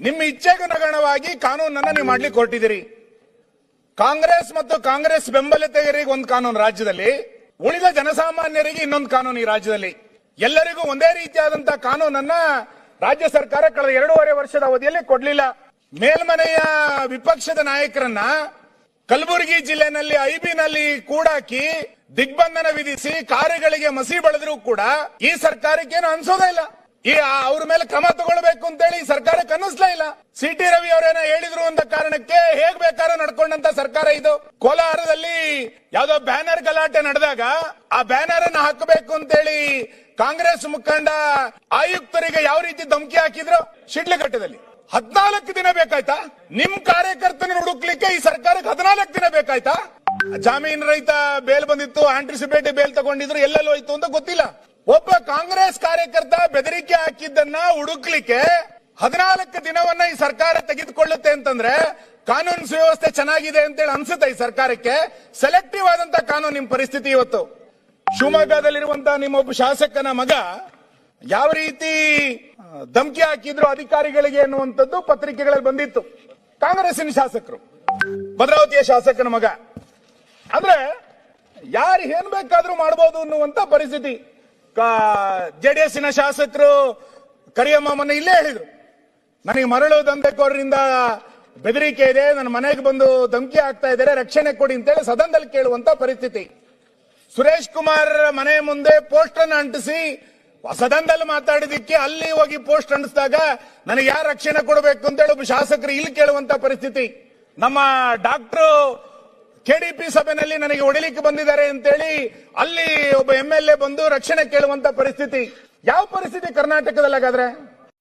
ನಿಮ್ಮ ಇಚ್ಛೆಗನುಗುಣವಾಗಿ ಕಾನೂನನ್ನ ನೀವು ಮಾಡ್ಲಿಕ್ಕೆ ಹೊರಟಿದ್ದೀರಿ. ಕಾಂಗ್ರೆಸ್ ಮತ್ತು ಕಾಂಗ್ರೆಸ್ ಬೆಂಬಲಿತರಿಗೆ ಒಂದು ಕಾನೂನು ರಾಜ್ಯದಲ್ಲಿ, ಉಳಿದ ಜನಸಾಮಾನ್ಯರಿಗೆ ಇನ್ನೊಂದು ಕಾನೂನು ಈ ರಾಜ್ಯದಲ್ಲಿ. ಎಲ್ಲರಿಗೂ ಒಂದೇ ರೀತಿಯಾದಂತಹ ಕಾನೂನನ್ನ ರಾಜ್ಯ ಸರ್ಕಾರ ಕಳೆದ 2.5 ವರ್ಷದ ಅವಧಿಯಲ್ಲಿ ಕೊಡ್ಲಿಲ್ಲ. ಮೇಲ್ಮನೆಯ ವಿಪಕ್ಷದ ನಾಯಕರನ್ನ ಕಲಬುರಗಿ ಜಿಲ್ಲೆನಲ್ಲಿ ಐಬಿನಲ್ಲಿ ಕೂಡಾಕಿ ದಿಗ್ಬಂಧನ ವಿಧಿಸಿ ಕಾರುಗಳಿಗೆ ಮಸಿ ಬೆಳೆದ್ರು ಕೂಡ ಈ ಸರ್ಕಾರಕ್ಕೇನು ಅನ್ಸೋದೇ ಇಲ್ಲ. ಈ ಅವ್ರ ಮೇಲೆ ಕ್ರಮ ತಗೊಳ್ಬೇಕು ಅಂತೇಳಿ ಈ ಸರ್ಕಾರಕ್ಕೆ ಅನ್ನಿಸ್ಲೇ ಇಲ್ಲ. ಸಿಟಿ ರವಿ ಅವರೇನೋ ಹೇಳಿದ್ರು ಅಂತ ಕಾರಣಕ್ಕೆ ಹೇಗ್ ಬೇಕಾದ್ರೂ ನಡ್ಕೊಂಡಂತ ಸರ್ಕಾರ ಇದು. ಕೋಲಾರದಲ್ಲಿ ಯಾವ್ದೋ ಬ್ಯಾನರ್ ಗಲಾಟೆ ನಡೆದಾಗ ಆ ಬ್ಯಾನರ್ ಅನ್ನ ಹಾಕಬೇಕು ಅಂತೇಳಿ ಕಾಂಗ್ರೆಸ್ ಮುಖಂಡ ಆಯುಕ್ತರಿಗೆ ಯಾವ ರೀತಿ ಧಮಕಿ ಹಾಕಿದ್ರು. ಶಿಡ್ಲಘಟ್ಟದಲ್ಲಿ 14 ದಿನ ಬೇಕಾಯ್ತಾ? ನಿಮ್ ಕಾರ್ಯಕರ್ತನ ಹುಡುಕ್ಲಿಕ್ಕೆ ಈ ಸರ್ಕಾರಕ್ಕೆ 14 ದಿನ ಬೇಕಾಯ್ತಾ? ಜಾಮೀನು ರಹಿತ ಬೇಲ್ ಬಂದಿತ್ತು, ಆಂಟಿಸಿಪೇಟರಿ ಬೇಲ್ ತಗೊಂಡಿದ್ರು, ಎಲ್ಲೆಲ್ಲೋ ಹೋಯ್ತು ಅಂತ ಗೊತ್ತಿಲ್ಲ. ಒಬ್ಬ ಕಾಂಗ್ರೆಸ್ ಕಾರ್ಯಕರ್ತ ಬೆದರಿಕೆ ಹಾಕಿದ್ದನ್ನ ಹುಡುಕ್ಲಿಕ್ಕೆ 14 ದಿನವನ್ನ ಈ ಸರ್ಕಾರ ತೆಗೆದುಕೊಳ್ಳುತ್ತೆ ಅಂತಂದ್ರೆ ಕಾನೂನು ಸುವ್ಯವಸ್ಥೆ ಚೆನ್ನಾಗಿದೆ ಅಂತೇಳಿ ಅನ್ಸುತ್ತೆ ಈ ಸರ್ಕಾರಕ್ಕೆ. ಸೆಲೆಕ್ಟಿವ್ ಆದಂತ ಕಾನೂನು ನಿಮ್ ಪರಿಸ್ಥಿತಿ ಇವತ್ತು. ಶಿವಮೊಗ್ಗದಲ್ಲಿರುವಂತಹ ನಿಮ್ಮೊಬ್ಬ ಶಾಸಕನ ಮಗ ಯಾವ ರೀತಿ ಧಮಕಿ ಹಾಕಿದ್ರು ಅಧಿಕಾರಿಗಳಿಗೆ ಎನ್ನುವಂಥದ್ದು ಪತ್ರಿಕೆಗಳಲ್ಲಿ ಬಂದಿತ್ತು. ಕಾಂಗ್ರೆಸ್ಸಿನ ಶಾಸಕರು, ಭದ್ರಾವತಿಯ ಶಾಸಕನ ಮಗ. ಅಂದ್ರೆ ಯಾರು ಏನ್ ಬೇಕಾದ್ರೂ ಮಾಡಬಹುದು ಅನ್ನುವಂತ ಪರಿಸ್ಥಿತಿ. ಜೆಡಿಎಸ್ಸಿನ ಶಾಸಕರು ಕರಿಯಮ್ಮ ಮೊನ್ನೆ ಇಲ್ಲೇ ಹೇಳಿದ್ರು, ನನಗೆ ಮರಳು ದಂಧೆಕೋರರಿಂದ ಬೆದರಿಕೆ ಇದೆ, ನನ್ನ ಮನೆಗೆ ಬಂದು ಧಮಕಿ ಹಾಕ್ತಾ ಇದ್ದಾರೆ, ರಕ್ಷಣೆ ಕೊಡಿ ಅಂತೇಳಿ ಸದನದಲ್ಲಿ ಕೇಳುವಂತ ಪರಿಸ್ಥಿತಿ. ಸುರೇಶ್ ಕುಮಾರ್ ಮನೆ ಮುಂದೆ ಪೋಸ್ಟರ್ ಅನ್ನು ಅಂಟಿಸಿ ಸದನದಲ್ಲಿ ಮಾತಾಡಿದಕ್ಕೆ ಅಲ್ಲಿ ಹೋಗಿ ಪೋಸ್ಟ್ ಅಂಟಿಸಿದಾಗ ನನಗೆ ಯಾರು ರಕ್ಷಣೆ ಕೊಡಬೇಕು ಅಂತೇಳಿ ಒಬ್ಬ ಶಾಸಕರು ಇಲ್ಲಿ ಕೇಳುವಂತ ಪರಿಸ್ಥಿತಿ. ನಮ್ಮ ಡಾಕ್ಟರ್ ಕೆಡಿಪಿ ಸಭೆಯಲ್ಲಿ ನನಗೆ ಹೊಡಿಲಿಕ್ಕೆ ಬಂದಿದ್ದಾರೆ ಅಂತೇಳಿ ಅಲ್ಲಿ ಒಬ್ಬ MLA ಬಂದು ರಕ್ಷಣೆ ಕೇಳುವಂತ ಪರಿಸ್ಥಿತಿ. ಯಾವ ಪರಿಸ್ಥಿತಿ ಕರ್ನಾಟಕದಲ್ಲಿ ಹಾಗಾದ್ರೆ?